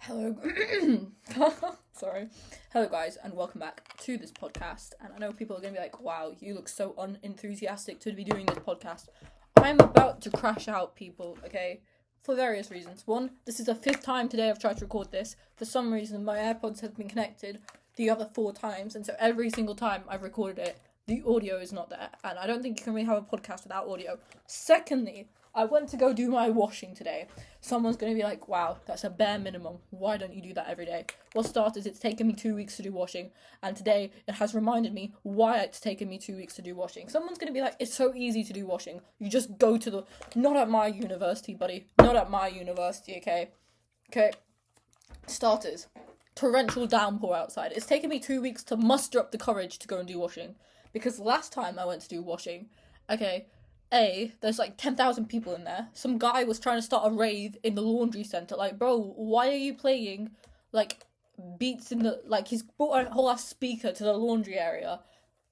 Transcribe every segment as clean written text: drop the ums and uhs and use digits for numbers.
Hello, sorry. Hello, guys, and welcome back to this podcast. And I know people are going to be like, wow, you look so unenthusiastic to be doing this podcast. I'm about to crash out, people, okay? For various reasons. One, this is the 5th time today I've tried to record this. For some reason, my AirPods have been connected the other 4 times, and so every single time I've recorded it, the audio is not there. And I don't think you can really have a podcast without audio. Secondly, I went to go do my washing today. Someone's going to be like, wow, that's a bare minimum. Why don't you do that every day? Well, starters, it's taken me 2 weeks to do washing. And today, it has reminded me why it's taken me 2 weeks to do washing. Someone's going to be like, it's so easy to do washing. You just go to the... Not at my university, buddy. Not at my university, okay? Okay. Starters. Torrential downpour outside. It's taken me 2 weeks to muster up the courage to go and do washing. Because last time I went to do washing, okay... there's like 10,000 people in there. Some guy was trying to start a rave in the laundry centre. Like, bro, why are you playing, like, beats in the... Like, he's brought a whole ass speaker to the laundry area.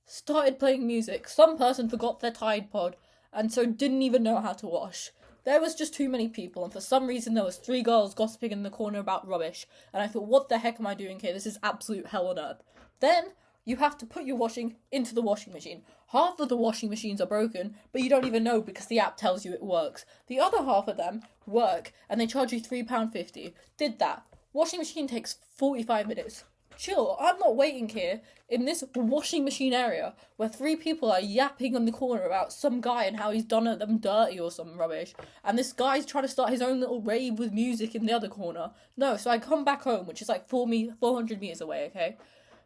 Started playing music. Some person forgot their Tide Pod, and so didn't even know how to wash. There was just too many people, and for some reason there was 3 girls gossiping in the corner about rubbish. And I thought, what the heck am I doing here? This is absolute hell on earth. Then... you have to put your washing into the washing machine. Half of the washing machines are broken, but you don't even know because the app tells you it works. The other half of them work, and they charge you £3.50. Did that. Washing machine takes 45 minutes. Chill, I'm not waiting here in this washing machine area where 3 people are yapping in the corner about some guy and how he's done them dirty or some rubbish. And this guy's trying to start his own little rave with music in the other corner. No, so I come back home, which is like 400 metres away, okay?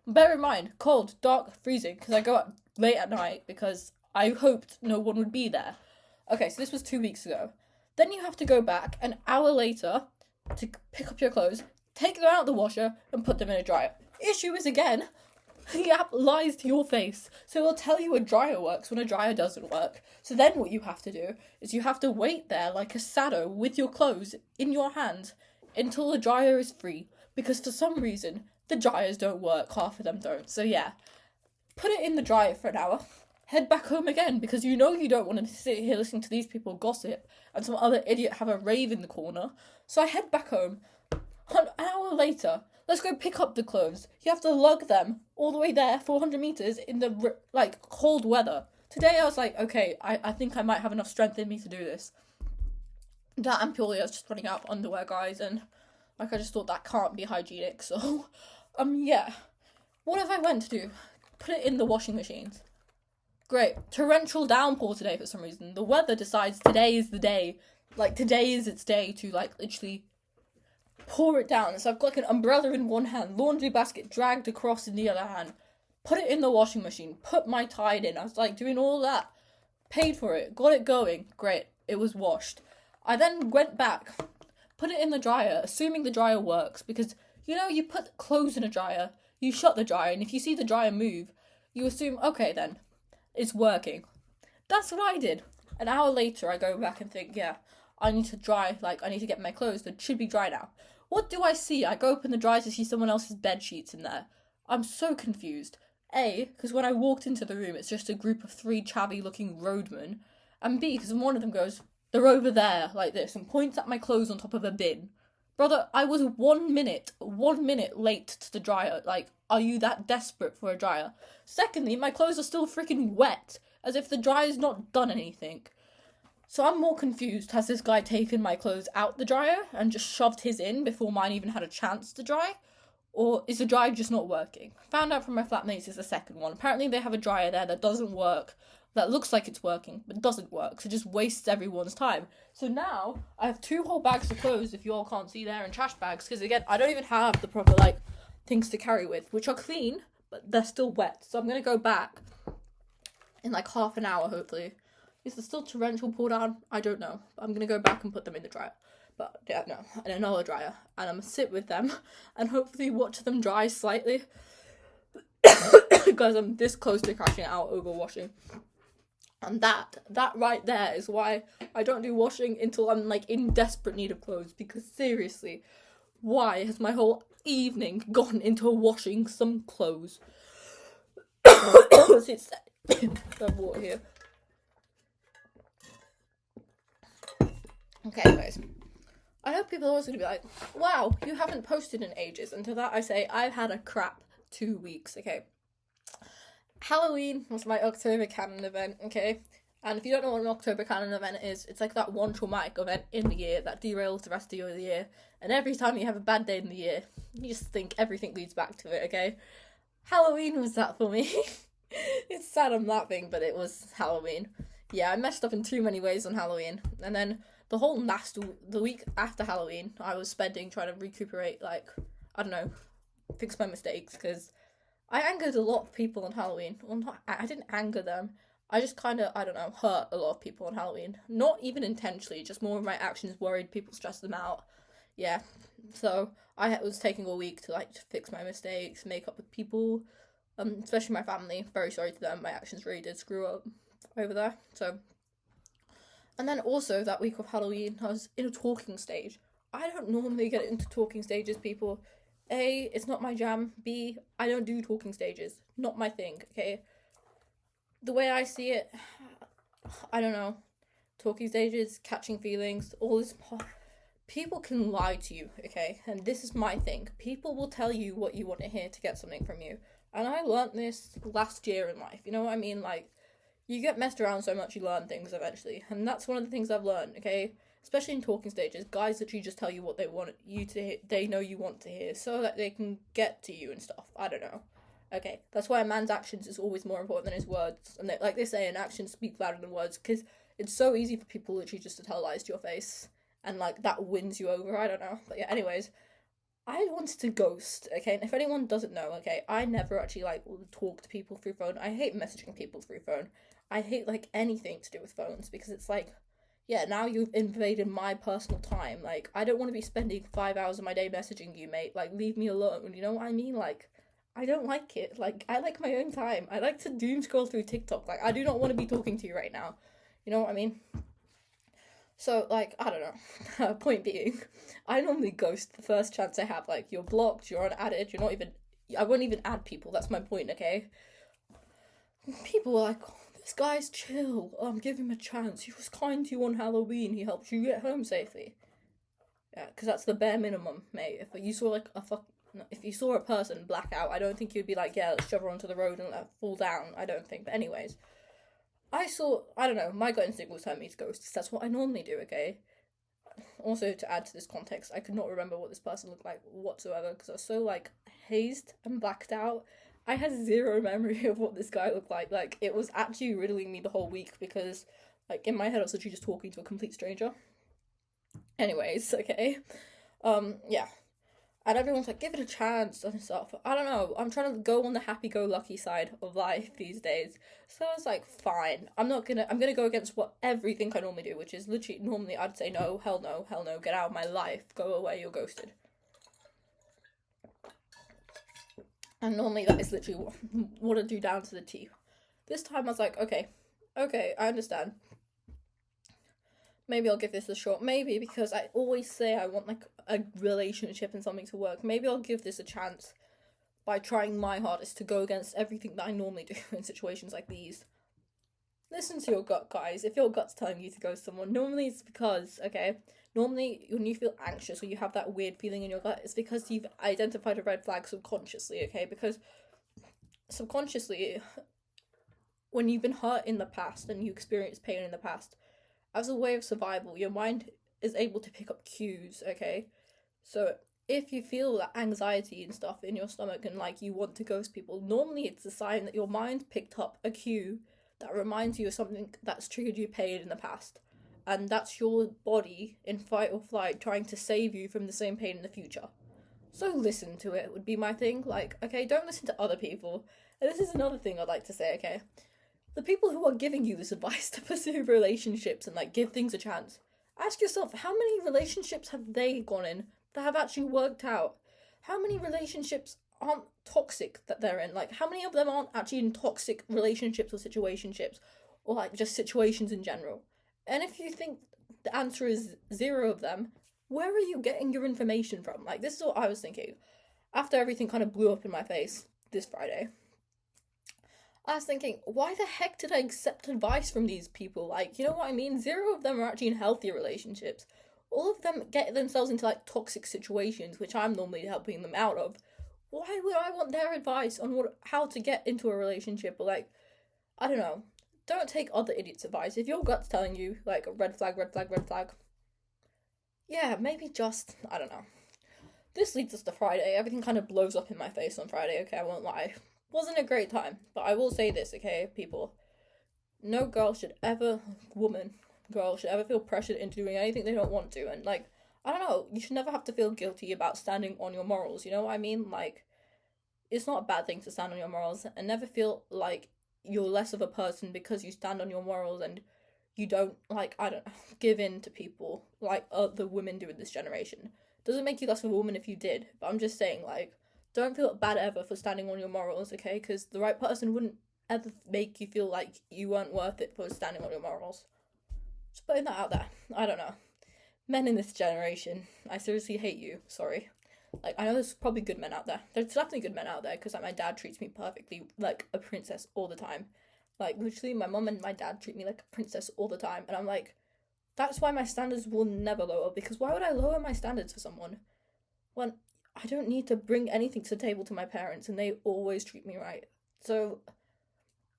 Bear in mind, cold, dark, freezing, because I go out late at night because I hoped no one would be there. Okay, so this was 2 weeks ago. Then you have to go back an hour later to pick up your clothes, take them out of the washer, and put them in a dryer. Issue is, again, the app lies to your face. So it'll tell you a dryer works when a dryer doesn't work. So then what you have to do is you have to wait there like a sado with your clothes in your hand until the dryer is free. Because for some reason... the dryers don't work, half of them don't. So yeah, put it in the dryer for an hour, head back home again, because you know you don't want to sit here listening to these people gossip and some other idiot have a rave in the corner. So I head back home. An hour later, let's go pick up the clothes. You have to lug them all the way there, 400 metres, in the, like, cold weather. Today I was like, okay, I think I might have enough strength in me to do this. That and purely I was just running out of underwear, guys, and, like, I just thought that can't be hygienic, so... yeah. What have I went to do? Put it in the washing machines. Great. Torrential downpour today for some reason. The weather decides today is the day. Like, today is its day to, like, literally pour it down. So I've got, like, an umbrella in one hand, laundry basket dragged across in the other hand. Put it in the washing machine. Put my Tide in. I was, like, doing all that. Paid for it. Got it going. Great. It was washed. I then went back. Put it in the dryer, assuming the dryer works, because... you know, you put clothes in a dryer, you shut the dryer, and if you see the dryer move, you assume, okay then, it's working. That's what I did. An hour later, I go back and think, yeah, I need to dry, like, I need to get my clothes that should be dry now. What do I see? I go open the dryer to see someone else's bed sheets in there. I'm so confused. A, because when I walked into the room, it's just a group of 3 chavvy-looking roadmen. And B, because one of them goes, they're over there, like this, and points at my clothes on top of a bin. Brother, I was 1 minute late to the dryer. Like, are you that desperate for a dryer? Secondly, my clothes are still freaking wet, as if the dryer's not done anything. So I'm more confused. Has this guy taken my clothes out the dryer and just shoved his in before mine even had a chance to dry? Or is the dryer just not working? Found out from my flatmates it's the second one. Apparently they have a dryer there that doesn't work. That looks like it's working, but doesn't work, so it just wastes everyone's time. So now, I have 2 whole bags of clothes, if you all can't see there, and trash bags, because again, I don't even have the proper, like, things to carry with, which are clean, but they're still wet. So I'm going to go back in, like, half an hour, hopefully. Is there still torrential pour down? I don't know. I'm going to go back and put them in the dryer. But, yeah, no, in another dryer. And I'm going to sit with them, and hopefully watch them dry slightly. Because I'm this close to crashing out over washing. And that right there is why I don't do washing until I'm, like, in desperate need of clothes. Because, seriously, why has my whole evening gone into washing some clothes? It's... I have water here. Okay, anyways. I know people are always going to be like, wow, you haven't posted in ages. And to that I say, I've had a crap 2 weeks, okay? Halloween was my October canon event, okay? And if you don't know what an October canon event is, it's like that one traumatic event in the year that derails the rest of the year. And every time you have a bad day in the year, you just think everything leads back to it, okay? Halloween was that for me. It's sad I'm laughing, but it was Halloween. Yeah, I messed up in too many ways on Halloween. And then the week after Halloween, I was spending trying to recuperate, like, I don't know, fix my mistakes, because I angered a lot of people on Halloween. Well, I didn't anger them. I just kind of, I don't know, hurt a lot of people on Halloween. Not even intentionally, just more of my actions worried people, stressed them out. Yeah, so I was taking a week to, like, fix my mistakes, make up with people, especially my family. Very sorry to them, my actions really did screw up over there, so. And then also, that week of Halloween, I was in a talking stage. I don't normally get into talking stages, people. A, it's not my jam. B, I don't do talking stages. Not my thing, okay? The way I see it, I don't know. Talking stages, catching feelings, all this. People can lie to you, okay? And this is my thing. People will tell you what you want to hear to get something from you. And I learnt this last year in life. You know what I mean? Like, you get messed around so much, you learn things eventually. And that's one of the things I've learned, okay? Especially in talking stages, guys literally just tell you what they want you to hear, they know you want to hear, so that they can get to you and stuff. I don't know. Okay, that's why a man's actions is always more important than his words. And like they say, an actions speak louder than words, because it's so easy for people literally just to tell lies to your face. And, like, that wins you over, I don't know. But yeah, anyways, I wanted to ghost, okay? And if anyone doesn't know, okay, I never actually, like, talk to people through phone. I hate messaging people through phone. I hate, like, anything to do with phones, because it's like, yeah, now you've invaded my personal time. Like, I don't want to be spending 5 hours of my day messaging you, mate. Like, leave me alone, you know what I mean? Like, I don't like it. Like, I like my own time. I like to doom scroll through TikTok. Like, I do not want to be talking to you right now. You know what I mean? So, like, I don't know. Point being, I normally ghost the first chance I have. Like, you're blocked, you're unadded, you're not even... I won't even add people, that's my point, okay? People are like, oh, this guy's chill. Give him a chance. He was kind to you on Halloween. He helped you get home safely. Yeah, because that's the bare minimum, mate. If you saw, like, if you saw a person black out, I don't think you'd be like, yeah, let's shove her onto the road and let her fall down. I don't think. But anyways... I don't know, my gut instinct was telling me to ghost, because that's what I normally do, okay? Also, to add to this context, I could not remember what this person looked like whatsoever, because I was so, like, hazed and blacked out. I had zero memory of what this guy looked like. Like, it was actually riddling me the whole week, because, like, in my head I was literally just talking to a complete stranger. Anyways, okay. Yeah. And everyone's like, give it a chance and stuff. I don't know. I'm trying to go on the happy-go-lucky side of life these days. So I was like, fine. I'm gonna go against what everything I normally do, which is literally, normally I'd say no, hell no, get out of my life, go away, you're ghosted. And normally that is literally what I do down to the T. This time I was like, okay, I understand. Maybe I'll give this a shot. Maybe because I always say I want, like, a relationship and something to work. Maybe I'll give this a chance by trying my hardest to go against everything that I normally do in situations like these. Listen to your gut, guys. If your gut's telling you to ghost someone, normally it's because, okay, normally when you feel anxious or you have that weird feeling in your gut, it's because you've identified a red flag subconsciously, okay? Because subconsciously, when you've been hurt in the past and you experience pain in the past, as a way of survival, your mind is able to pick up cues, okay? So if you feel that anxiety and stuff in your stomach and, like, you want to ghost people, normally it's a sign that your mind picked up a cue that reminds you of something that's triggered you pain in the past. And that's your body in fight or flight trying to save you from the same pain in the future. So listen to it would be my thing. Like, okay, don't listen to other people. And this is another thing I'd like to say, okay? The people who are giving you this advice to pursue relationships and, like, give things a chance, ask yourself, how many relationships have they gone in that have actually worked out? How many relationships aren't toxic that they're in? Like, how many of them aren't actually in toxic relationships or situationships, or, like, just situations in general? And if you think the answer is 0 of them, where are you getting your information from? Like, this is what I was thinking after everything kind of blew up in my face this Friday. I was thinking, why the heck did I accept advice from these people? Like, you know what I mean? 0 of them are actually in healthy relationships. all of them get themselves into like toxic situations, which I'm normally helping them out of. Why would I want their advice on how to get into a relationship? Or like, I don't know. Don't take other idiots' advice. If your gut's telling you like red flag, red flag, red flag, yeah, maybe just I don't know. This leads us to Friday. Everything kind of blows up in my face on Friday. Okay, I won't lie. Wasn't a great time, but I will say this. Okay, people, no girl should ever feel pressured into doing anything they don't want to, and like I don't know, you should never have to feel guilty about standing on your morals, you know what I mean? Like, it's not a bad thing to stand on your morals, and never feel like you're less of a person because you stand on your morals and you don't, like, I don't know, give in to people like the women do in this generation. Doesn't make you less of a woman if you did, but I'm just saying, like, don't feel bad ever for standing on your morals, okay? Because the right person wouldn't ever make you feel like you weren't worth it for standing on your morals. Just putting that out there. I don't know. Men in this generation, I seriously hate you. Sorry. Like, I know there's probably good men out there. There's definitely good men out there because like my dad treats me perfectly like a princess all the time. Like, literally, my mum and my dad treat me like a princess all the time, and I'm like, that's why my standards will never lower. Because why would I lower my standards for someone when I don't need to bring anything to the table to my parents and they always treat me right? So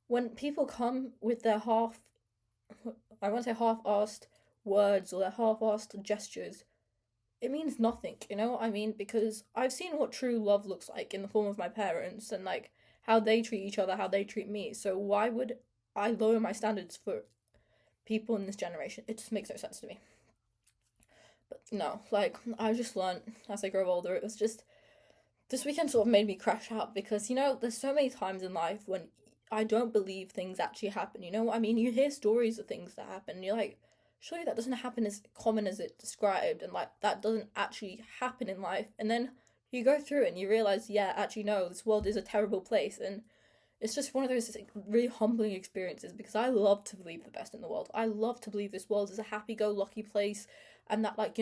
when people come with their I want to say half-assed words or their half-assed gestures, it means nothing, you know what I mean? Because I've seen what true love looks like in the form of my parents and like how they treat each other, how they treat me. So why would I lower my standards for people in this generation? It just makes no sense to me. But no, like I just learned as I grow older, it was just this weekend sort of made me crash out because there's so many times in life when I don't believe things actually happen. You know what I mean? You hear stories of things that happen, and you're like, surely that doesn't happen as common as it's described, and like that doesn't actually happen in life. And then you go through it and you realize, yeah, actually no, this world is a terrible place, and it's just one of those like, really humbling experiences because I love to believe the best in the world. I love to believe this world is a happy-go-lucky place, and that like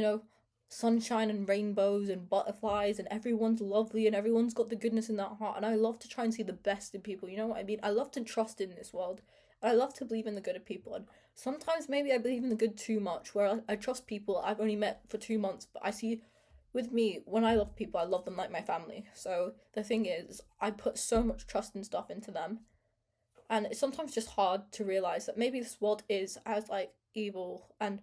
sunshine and rainbows and butterflies and everyone's lovely and everyone's got the goodness in their heart, and I love to try and see the best in people, you know what I mean? I love to trust in this world. I love to believe in the good of people, and sometimes maybe I believe in the good too much, where I trust people I've only met for 2 months, but I see with me, when I love people, I love them like my family. So the thing is, I put so much trust and stuff into them, and it's sometimes just hard to realize that maybe this world is as like evil and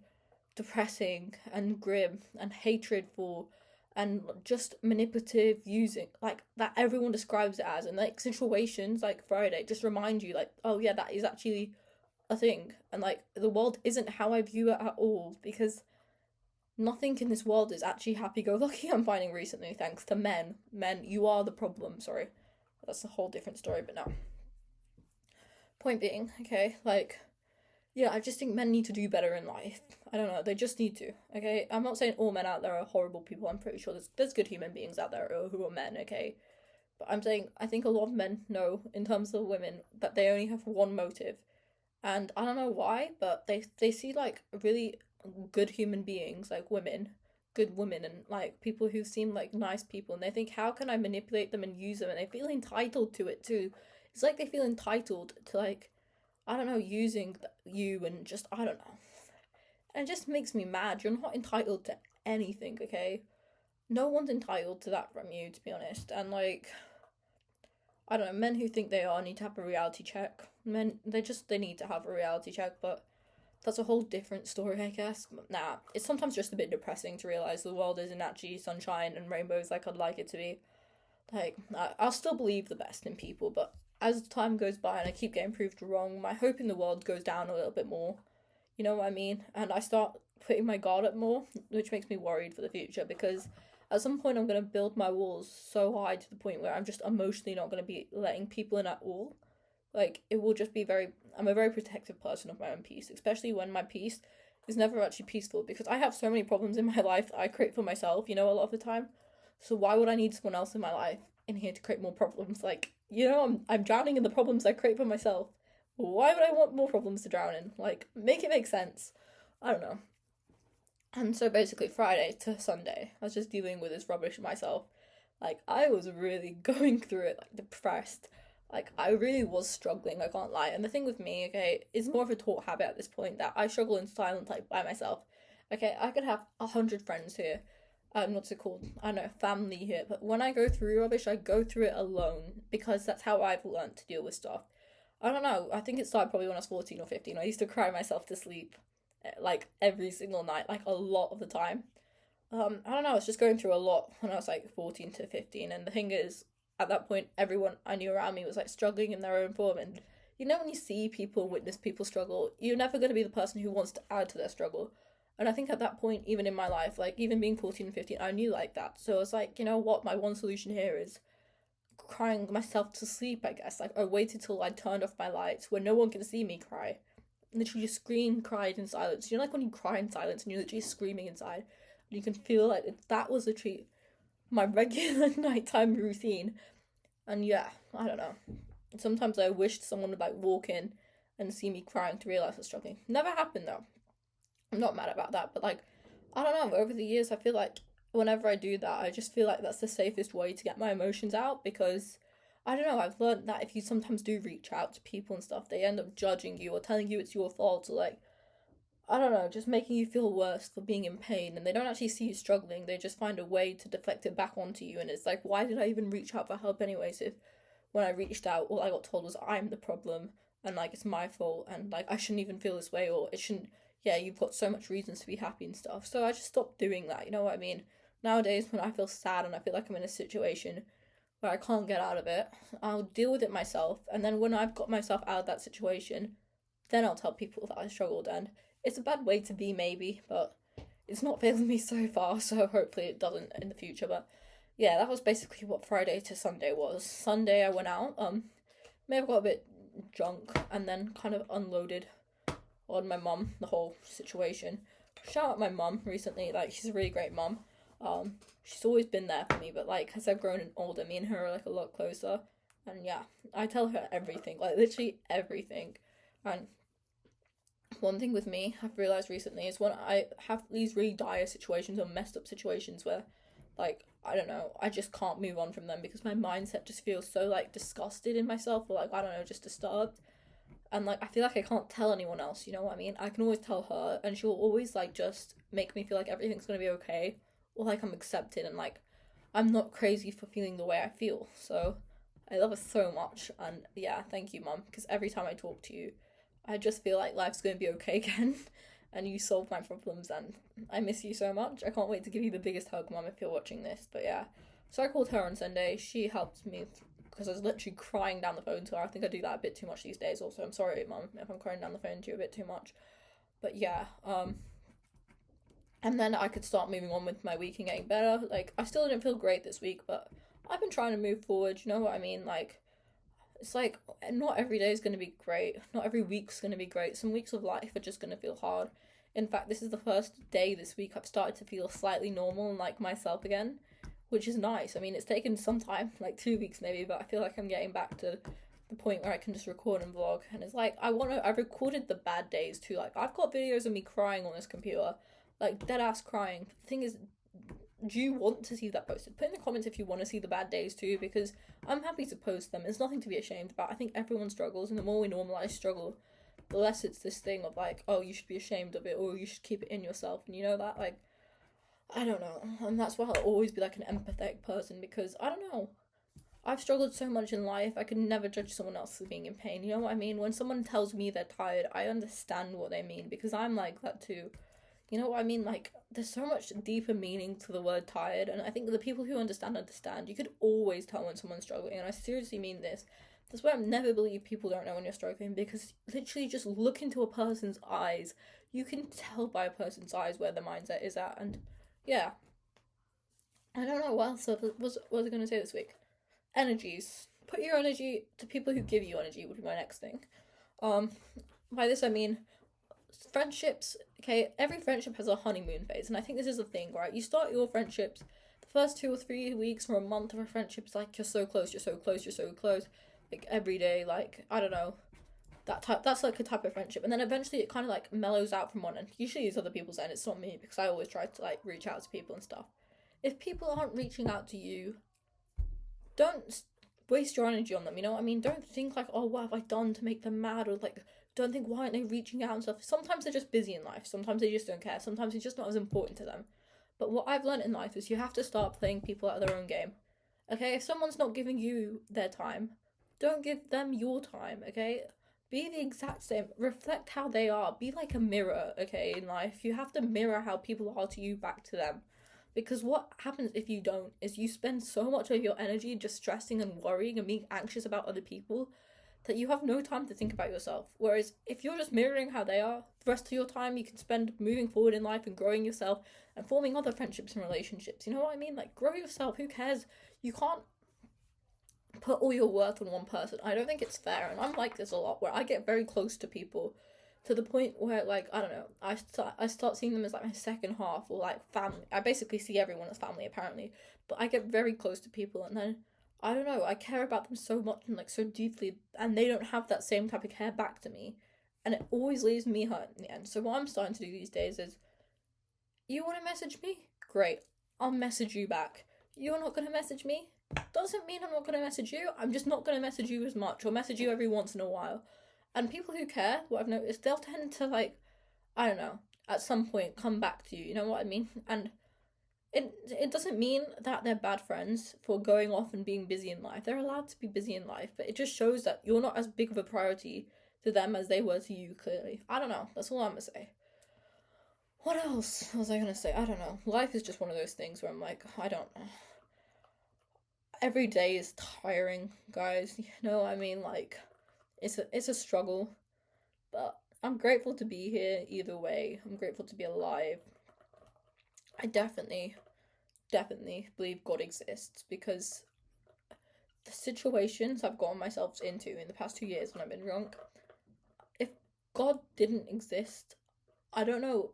depressing and grim and hatredful and just manipulative using like that everyone describes it as, and like situations like Friday just remind you like, oh yeah, that is actually a thing, and like the world isn't how I view it at all, because nothing in this world is actually happy-go-lucky. I'm finding recently, thanks to men, you are the problem. Sorry, that's a whole different story, but no, point being, okay, like, yeah, I just think men need to do better in life. I don't know, they just need to, okay? I'm not saying all men out there are horrible people. I'm pretty sure there's good human beings out there who are men, okay? But I'm saying I think a lot of men know, in terms of women, that they only have one motive. And I don't know why, but they see, like, really good human beings, like women, good women, and, like, people who seem like nice people, and they think, how can I manipulate them and use them? And they feel entitled to it, too. It's like they feel entitled to, like, I don't know, using you and just, I don't know. And it just makes me mad. You're not entitled to anything, okay? No one's entitled to that from you, to be honest. And, like, I don't know, men who think they are need to have a reality check. Men, they need to have a reality check, but that's a whole different story, I guess. Nah, it's sometimes just a bit depressing to realise the world isn't actually sunshine and rainbows like I'd like it to be. Like, I'll still believe the best in people, but as time goes by and I keep getting proved wrong, my hope in the world goes down a little bit more. You know what I mean? And I start putting my guard up more, which makes me worried for the future, because at some point I'm going to build my walls so high to the point where I'm just emotionally not going to be letting people in at all. Like, it will just be I'm a very protective person of my own peace, especially when my peace is never actually peaceful, because I have so many problems in my life that I create for myself, a lot of the time. So why would I need someone else in my life in here to create more problems? Like, I'm drowning in the problems I create for myself. Why would I want more problems to drown in? Like, make it make sense. I don't know. And so basically Friday to Sunday, I was just dealing with this rubbish myself. Like, I was really going through it, like, depressed. Like, I really was struggling, I can't lie. And the thing with me, okay, is more of a taught habit at this point, that I struggle in silence, like, by myself. Okay, I could have 100 friends here. What's it called? I don't know, family here. But when I go through rubbish, I go through it alone because that's how I've learned to deal with stuff. I don't know. I think it started probably when I was 14 or 15. I used to cry myself to sleep, like every single night, like a lot of the time. I don't know. I was just going through a lot when I was like 14 to 15, and the thing is, at that point, everyone I knew around me was like struggling in their own form, and when you see people, witness people struggle, you're never going to be the person who wants to add to their struggle. And I think at that point, even in my life, like even being 14 and 15, I knew like that. So I was like, you know what? My one solution here is crying myself to sleep, I guess. Like I waited till I turned off my lights where no one can see me cry. Literally just screamed, cried in silence. You know, like when you cry in silence and you're literally screaming inside, and you can feel like that was literally my regular nighttime routine. And yeah, I don't know. Sometimes I wished someone would like walk in and see me crying to realize I was struggling. Never happened though. I'm not mad about that, but like, I don't know. Over the years, I feel like whenever I do that, I just feel like that's the safest way to get my emotions out because I don't know. I've learned that if you sometimes do reach out to people and stuff, they end up judging you or telling you it's your fault or like I don't know, just making you feel worse for being in pain, and they don't actually see you struggling. They just find a way to deflect it back onto you, and it's like, why did I even reach out for help anyways? If when I reached out, all I got told was I'm the problem, and like it's my fault, and like I shouldn't even feel this way, or it shouldn't. Yeah, you've got so much reasons to be happy and stuff. So I just stopped doing that. You know what I mean? Nowadays, when I feel sad and I feel like I'm in a situation where I can't get out of it, I'll deal with it myself, and then when I've got myself out of that situation, then I'll tell people that I struggled, and it's a bad way to be, maybe, but it's not failing me so far, so hopefully it doesn't in the future. But yeah, that was basically what Friday to Sunday was. Sunday I went out, may have got a bit drunk and then kind of unloaded on my mum, the whole situation. Shout out my mum recently, like she's a really great mum. She's always been there for me, but like as I've grown older, me and her are like a lot closer. And yeah, I tell her everything, like literally everything. And one thing with me I've realised recently is when I have these really dire situations or messed up situations where, like, I don't know, I just can't move on from them because my mindset just feels so, like, disgusted in myself or, like, I don't know, just disturbed. And, like, I feel like I can't tell anyone else, you know what I mean? I can always tell her and she'll always, like, just make me feel like everything's gonna be okay or, like, I'm accepted and, like, I'm not crazy for feeling the way I feel. So I love her so much. And, yeah, thank you, Mum, because every time I talk to you, I just feel like life's going to be okay again and you solved my problems and I miss you so much. I can't wait to give you the biggest hug, Mum, if you're watching this. But yeah, so I called her on Sunday. She helped me because I was literally crying down the phone to her. I think I do that a bit too much these days also. I'm sorry, Mum, if I'm crying down the phone to you a bit too much. But yeah, and then I could start moving on with my week and getting better. Like, I still didn't feel great this week, but I've been trying to move forward, you know what I mean? Like, it's like not every day is going to be great. Not every week's going to be great. Some weeks of life are just going to feel hard. In fact, this is the first day this week I've started to feel slightly normal and like myself again, which is nice. I mean, it's taken some time, like 2 weeks maybe, but I feel like I'm getting back to the point where I can just record and vlog. And it's like, I've recorded the bad days too. Like, I've got videos of me crying on this computer, like dead ass crying. The thing is, do you want to see that posted? Put in the comments if you want to see the bad days too, because I'm happy to post them. There's nothing to be ashamed about. I think everyone struggles, and the more we normalize struggle, the less it's this thing of like, oh, you should be ashamed of it, or you should keep it in yourself. And you know that, like, I don't know. And that's why I'll always be like an empathetic person, because I don't know. I've struggled so much in life, I could never judge someone else for being in pain. You know what I mean? When someone tells me they're tired, I understand what they mean, because I'm like that too. You know what I mean? Like, there's so much deeper meaning to the word tired, and I think the people who understand. You could always tell when someone's struggling, and I seriously mean this. That's why I never believe people don't know when you're struggling, because literally just look into a person's eyes. You can tell by a person's eyes where their mindset is at, and yeah. I don't know what else was I going to say this week. Energies. Put your energy to people who give you energy would be my next thing. By this I mean friendships. Okay, every friendship has a honeymoon phase, and I think this is the thing, right? You start your friendships, the first 2 or 3 weeks or a month of a friendship is like you're so close, you're so close, you're so close, like every day, like I don't know, that's like a type of friendship, and then eventually it kind of like mellows out from one end. Usually it's other people's end, it's not me, because I always try to like reach out to people and stuff. If people aren't reaching out to you, don't waste your energy on them, you know what I mean? Don't think like, oh, what have I done to make them mad, or like don't think, why aren't they reaching out and stuff? Sometimes they're just busy in life. Sometimes they just don't care. Sometimes it's just not as important to them. But what I've learned in life is you have to start playing people out of their own game. Okay, if someone's not giving you their time, don't give them your time, okay? Be the exact same. Reflect how they are. Be like a mirror, okay, in life. You have to mirror how people are to you back to them. Because what happens if you don't is you spend so much of your energy just stressing and worrying and being anxious about other people that you have no time to think about yourself. Whereas if you're just mirroring how they are, the rest of your time you can spend moving forward in life and growing yourself and forming other friendships and relationships. You know what I mean? Like, grow yourself. Who cares? You can't put all your worth on one person. I don't think it's fair. And I'm like this a lot, where I get very close to people to the point where, like, I don't know, I start seeing them as like my second half, or like family. I basically see everyone as family, apparently. But I get very close to people, and then I don't know, I care about them so much and like so deeply, and they don't have that same type of care back to me, and it always leaves me hurt in the end. So what I'm starting to do these days is, you want to message me? Great, I'll message you back. You're not going to message me? Doesn't mean I'm not going to message you. I'm just not going to message you as much, or message you every once in a while. And people who care, what I've noticed, they'll tend to, like, I don't know, at some point come back to you, you know what I mean? And it doesn't mean that they're bad friends for going off and being busy in life. They're allowed to be busy in life, but it just shows that you're not as big of a priority to them as they were to you, clearly. I don't know, that's all I'm gonna say. What else was I gonna say? I don't know. Life is just one of those things where I'm like, I don't know. Every day is tiring, guys. You know what I mean? Like, it's a struggle, but I'm grateful to be here either way. I'm grateful to be alive. I definitely believe God exists, because the situations I've gotten myself into in the past 2 years when I've been drunk, if God didn't exist, I don't know.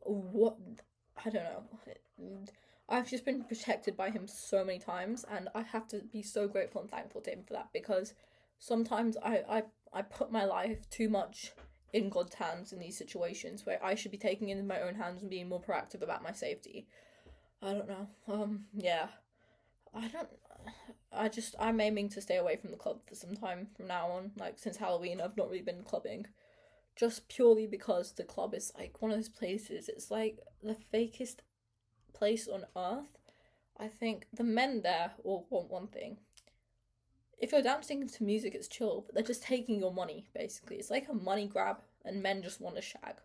I've just been protected by him so many times, and I have to be so grateful and thankful to him for that, because sometimes I put my life too much in God's hands in these situations where I should be taking it in my own hands and being more proactive about my safety. I don't know. Yeah. I'm aiming to stay away from the club for some time from now on. Like, since Halloween, I've not really been clubbing. Just purely because the club is, like, one of those places, it's, like, the fakest place on earth. I think the men there all want one thing. If you're dancing to music, it's chill, but they're just taking your money, basically. It's like a money grab, and men just want to shag.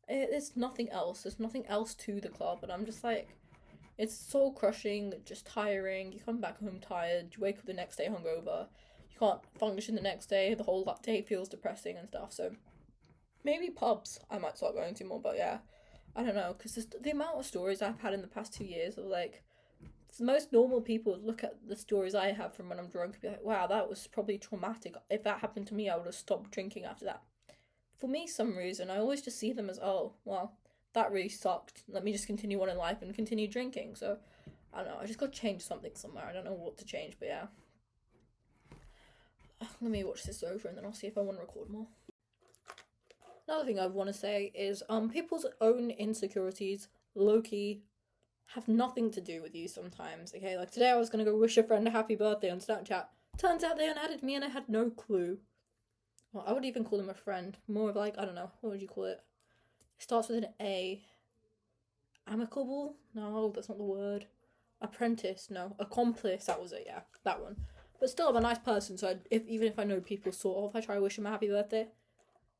It's nothing else. There's nothing else to the club, and I'm just like, it's soul crushing, just tiring. You come back home tired, you wake up the next day hungover, you can't function the next day, the whole day feels depressing and stuff. So maybe pubs I might start going to more, but yeah, I don't know, because the amount of stories I've had in the past 2 years of, like, most normal people look at the stories I have from when I'm drunk and be like, wow, that was probably traumatic. If that happened to me, I would have stopped drinking after that. For me, some reason, I always just see them as, oh, well, that really sucked. Let me just continue on in life and continue drinking. So, I don't know, I just got to change something somewhere. I don't know what to change, but yeah. Let me watch this over and then I'll see if I want to record more. Another thing I want to say is, people's own insecurities, low-key, have nothing to do with you sometimes, okay? Like, today I was gonna go wish a friend a happy birthday on Snapchat. Turns out they unadded me and I had no clue. Well, I wouldn't even call them a friend. More of, like, I don't know, what would you call it? It starts with an A. Amicable? No, that's not the word. Apprentice? No. Accomplice, that was it, yeah. That one. But still, I'm a nice person, so even if I know people sort of, I try to wish them a happy birthday.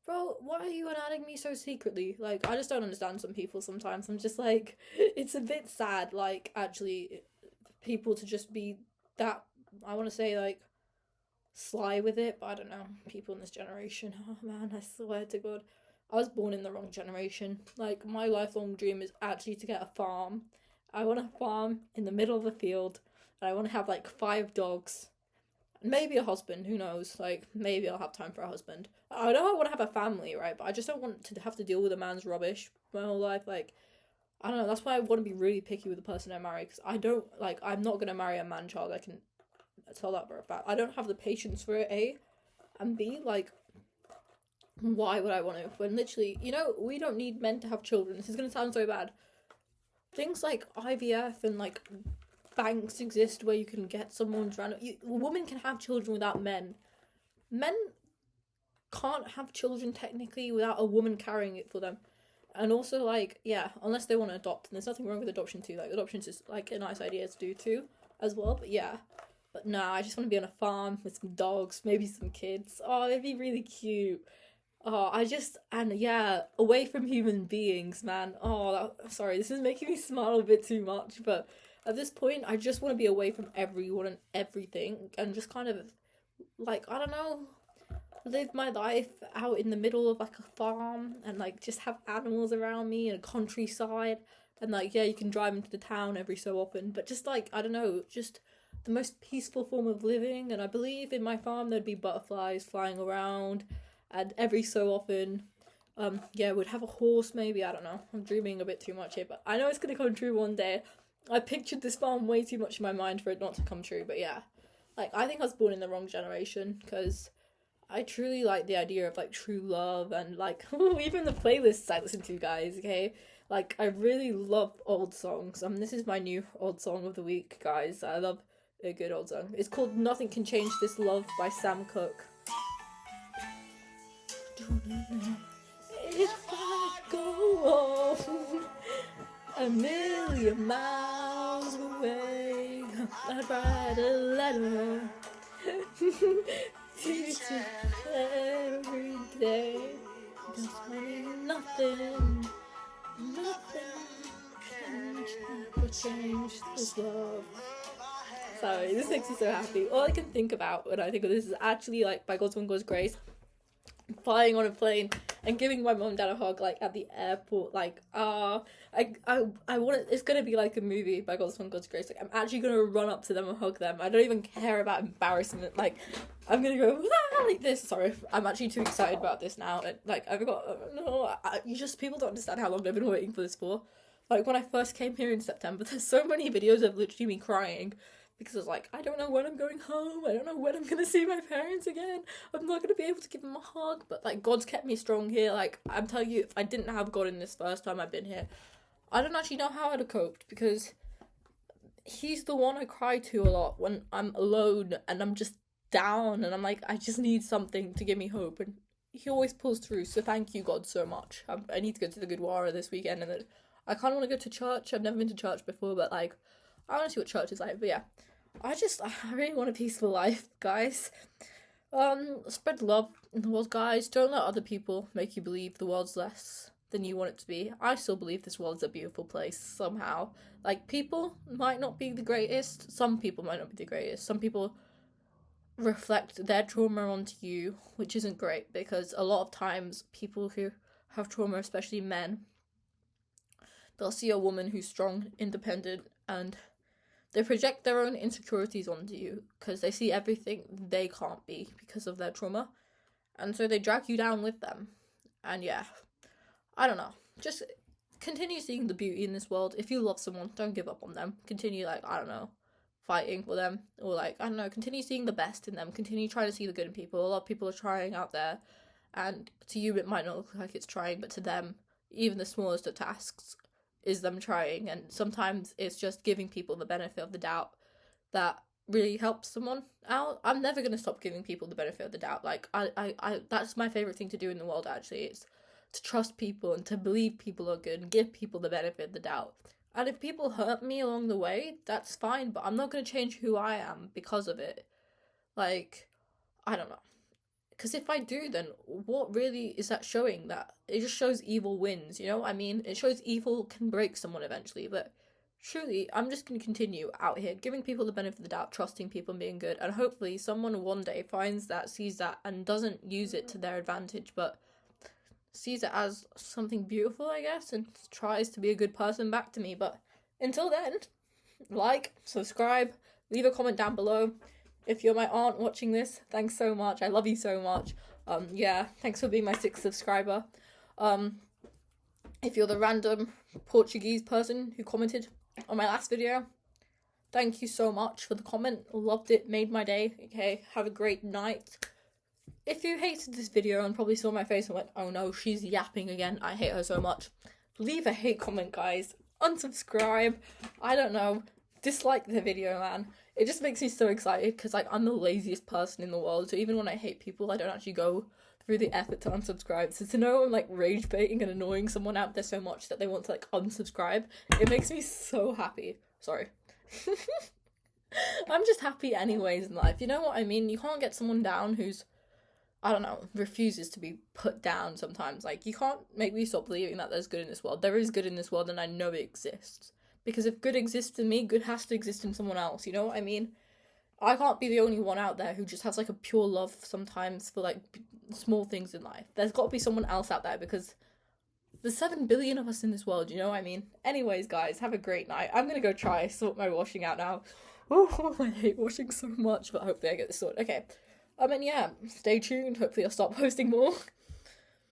Bro, why are you unadding me so secretly? Like, I just don't understand some people sometimes. I'm just like, it's a bit sad, like, actually, people to just be that, I want to say, like, sly with it, but I don't know. People in this generation, oh man, I swear to God. I was born in the wrong generation. Like, my lifelong dream is actually to get a farm. I want a farm in the middle of the field, and I want to have, like, 5 dogs. Maybe a husband, who knows? Like, maybe I'll have time for a husband. I know I want to have a family, right? But I just don't want to have to deal with a man's rubbish my whole life. Like, I don't know. That's why I want to be really picky with the person I marry. Because I don't, like, I'm not going to marry a man-child. I can tell that for a fact. I don't have the patience for it, A. And B, like, why would I want to? When literally, you know, we don't need men to have children. This is going to sound so bad. Things like IVF and, like, banks exist where you can get someone's random. A woman can have children without men. Men can't have children technically without a woman carrying it for them. And also, like, yeah, unless they want to adopt, and there's nothing wrong with adoption too. Like, adoption's just like a nice idea to do too, as well. But yeah, but nah, I just want to be on a farm with some dogs, maybe some kids. Oh, it'd be really cute. Oh, and yeah, away from human beings, man. Oh, sorry, this is making me smile a bit too much, but at this point, I just want to be away from everyone and everything, and just kind of, like, I don't know, live my life out in the middle of like a farm and like just have animals around me and a countryside, and like, yeah, you can drive into the town every so often, but just like, I don't know, just the most peaceful form of living. And I believe in my farm there'd be butterflies flying around, and every so often yeah, we'd have a horse maybe. I don't know, I'm dreaming a bit too much here, but I know it's gonna come true one day. I pictured this farm way too much in my mind for it not to come true. But yeah, like, I think I was born in the wrong generation, because I truly like the idea of like true love and like even the playlists I listen to, guys, okay? Like, I really love old songs. This is my new old song of the week, guys. I love a good old song. It's called Nothing Can Change This Love by Sam Cooke. If I go a million miles away, I'd write a letter to you every day. Cause honey, nothing can change this love. Sorry, this makes me so happy. All I can think about when I think of this is actually, like, by God's one God's grace, flying on a plane and giving my mom and dad a hug, like, at the airport. Like, I want it. It's gonna be like a movie, by God's one God's grace. Like, I'm actually gonna run up to them and hug them. I don't even care about embarrassment. Like, I'm gonna go like this. Sorry, I'm actually too excited about this now. And, like, I've got people don't understand how long I've been waiting for this for. Like, when I first came here in September, there's so many videos of literally me crying, because I was like, I don't know when I'm going home, I don't know when I'm gonna see my parents again, I'm not gonna be able to give them a hug. But like, God's kept me strong here. Like, I'm telling you, if I didn't have God in this first time I've been here, I don't actually know how I'd have coped, because he's the one I cry to a lot when I'm alone and I'm just down and I'm like, I just need something to give me hope, and he always pulls through. So thank you, God, so much. I need to go to the Gurdwara this weekend, and I kind of want to go to church. I've never been to church before, but like, I want to see what church is like. But yeah, I really want a peaceful life, guys. Spread love in the world, guys. Don't let other people make you believe the world's less than you want it to be. I still believe this world's a beautiful place somehow. Like, people might not be the greatest. Some people might not be the greatest. Some people reflect their trauma onto you, which isn't great, because a lot of times people who have trauma, especially men, they'll see a woman who's strong, independent, and they project their own insecurities onto you because they see everything they can't be because of their trauma. And so they drag you down with them. And yeah, I don't know. Just continue seeing the beauty in this world. If you love someone, don't give up on them. Continue, like, I don't know, fighting for them. Or like, I don't know, continue seeing the best in them. Continue trying to see the good in people. A lot of people are trying out there. And to you, it might not look like it's trying, but to them, even the smallest of tasks is them trying. And sometimes it's just giving people the benefit of the doubt that really helps someone out. I'm never going to stop giving people the benefit of the doubt. Like, I that's my favourite thing to do in the world, actually. It's to trust people and to believe people are good and give people the benefit of the doubt. And if people hurt me along the way, that's fine, but I'm not going to change who I am because of it. Like, I don't know. Because if I do, then what really is that showing? That it just shows evil wins, you know? I mean, it shows evil can break someone eventually, but truly, I'm just going to continue out here, giving people the benefit of the doubt, trusting people and being good, and hopefully someone one day finds that, sees that, and doesn't use it to their advantage, but sees it as something beautiful, I guess, and tries to be a good person back to me. But until then, like, subscribe, leave a comment down below. If you're my aunt watching this, thanks so much. I love you so much. Yeah, thanks for being my 6th subscriber. If you're the random Portuguese person who commented on my last video, thank you so much for the comment. Loved it, made my day. Okay, have a great night. If you hated this video and probably saw my face and went, oh no, she's yapping again, I hate her so much, leave a hate comment, guys. Unsubscribe. I don't know. Dislike the video, man. it just makes me so excited because, like, I'm the laziest person in the world. So even when I hate people, I don't actually go through the effort to unsubscribe. So to know I'm, like, rage baiting and annoying someone out there so much that they want to, like, unsubscribe, it makes me so happy. Sorry. I'm just happy anyways in life. You know what I mean? You can't get someone down who's, I don't know, refuses to be put down sometimes. Like, you can't make me stop believing that there's good in this world. There is good in this world and I know it exists. Because if good exists in me, good has to exist in someone else, you know what I mean? I can't be the only one out there who just has, like, a pure love sometimes for, like, small things in life. There's got to be someone else out there because there's 7 billion of us in this world, you know what I mean? Anyways, guys, have a great night. I'm gonna go try sort my washing out now. Oh, I hate washing so much, but hopefully I get this sorted. Okay. And yeah, stay tuned. Hopefully I'll start posting more.